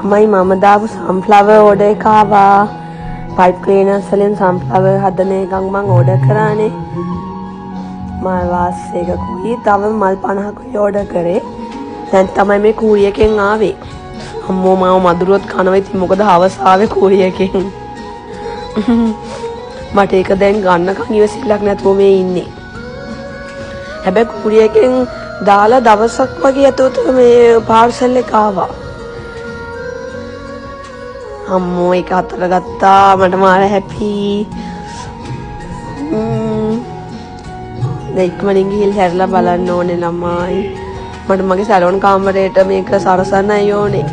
තමයි මම දාපු සන්ෆ්ලවර් ඕඩර් එක ආවා. පයිප් ක්ලීනර්ස් වලින් සන්ෆ්ලවර් හදන එකක් මම ඕඩර් කරානේ. මල් වාස් එකකුයි තව මල් 50කුයි ඕඩර් කරේ. දැන් තමයි මේ කූරි එකෙන් ආවේ. අම්මෝ මාව මදුරුවත් කනවා ඉතින් මොකද හවස ආවේ කූරි එකෙන්. මට ඒක දැන් ගන්නකම් ඉවසිල්ලක් නැතුව මේ ඉන්නේ. හැබැයි කූරි එකෙන් දාලා දවසක් වගේ ඇතුළත මේ පාර්සල් එක ආවා. අම්මෝ ඒක අතට ගත්තා මට මාර හැපි. දැන් ඉක්මනින් ගිහින් හැරලා බලන්න ඕනේ ළමයි. මට මගේ සැලොන් කාමරේට මේක සරසන්නයි ඕනේ.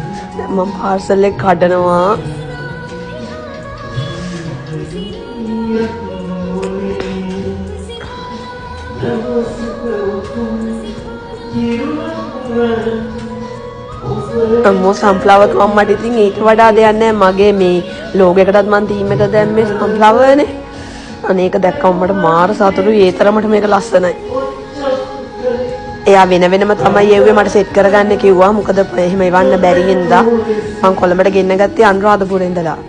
මම පාර්සල් එක කඩනවා. අම්මෝ සන්ෆ්ලවර් කම්මට ඉතින් ඊට වඩා දෙයක් නැහැ. මගේ මේ ලෝගෝ එකටත් මම තීම් එක දැම්මේ සන්ෆ්ලවර්නේ. අනේක දැක්කම මට මාර සතුටුයි. ඒ තරමට මේක ලස්සනයි. එයා වෙන වෙනම තමයි යෙව්වේ මට සෙට් කරගන්න කිව්වා. මොකද එහෙම එවන්න බැරි හින්දා මම කොළඹට ගෙන්න ගත්තේ අනුරාධපුරේ ඉඳලා.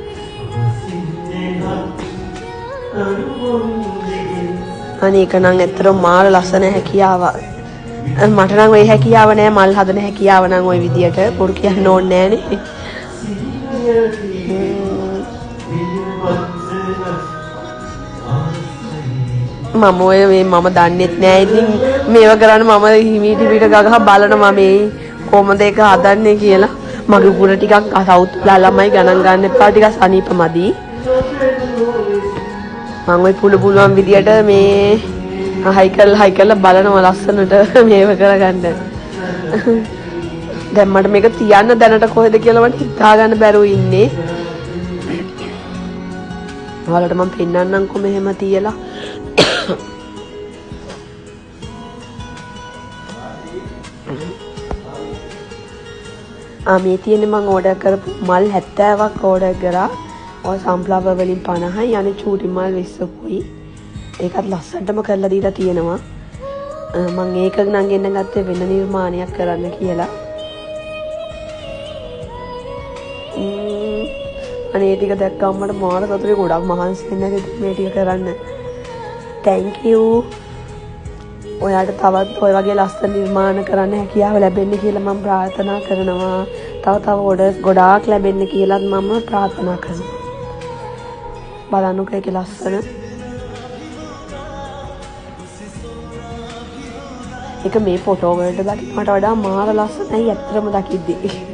අනේක නම් ඇත්තටම මාර ලස්සන හැකියාවක්. මට නම් ওই හැකියාව නෑ මල් හදන හැකියාව නම් ওই විදියට පොඩු කියන්න ඕනේ නෑනේ. මම ඔය මේ මම දන්නෙත් නෑ ඉතින් මේව කරන්න මම හිමීටි පිට ගගහ බලනවා මේ කොහොමද ඒක හදන්නේ කියලා. මගේ උගුර ටිකක් සවුත් ළමයි ගණන් ගන්න එපා ටිකක් සනීප මදි. මම ওই පුළුවන් විදියට මේ හයි කරලා බලනවා ලස්සනට මේව කරගන්න. දැන් මට මේක තියන්න දැනට කොහෙද කියලා මට හිතා ගන්න බැරුව ඉන්නේ. ඔයාලට මම පෙන්නන්නම්කො මෙහෙම තියලා. මේ තියෙන්නේ මම ඕඩර් කරපු මල් 70ක් ඕඩර් කරා. ඔය සන්ෆ්ලවර් වලින් 50යි අනේ චූටි මල් 20කුයි. ඒකත් ලස්සනටම කරලා දීලා තියෙනවා. මම ඒක නම් ගෙන්න ගත්තේ වෙන නිර්මාණයක් කරන්න කියලා. අනේ ටික දැක්කම මට මාර සතුටුයි. ගොඩක් මහන්සි වෙන්න මේ ටික කරන්න. thank you. ඔයාලට තවත් ඔය වගේ ලස්සන නිර්මාණ කරන්න හැකියාව ලැබෙන්න කියලා මම ප්‍රාර්ථනා කරනවා. තව ඕඩර්ස් ගොඩාක් ලැබෙන්න කියලාත් මම ප්‍රාර්ථනා කරනවා. බලන්නකෝ ඒකේ ලස්සන. ඒක මේ ෆොටෝ වලට දකින්නට වඩා මාර ලස්සනයි ඇත්තටම දකිද්දී.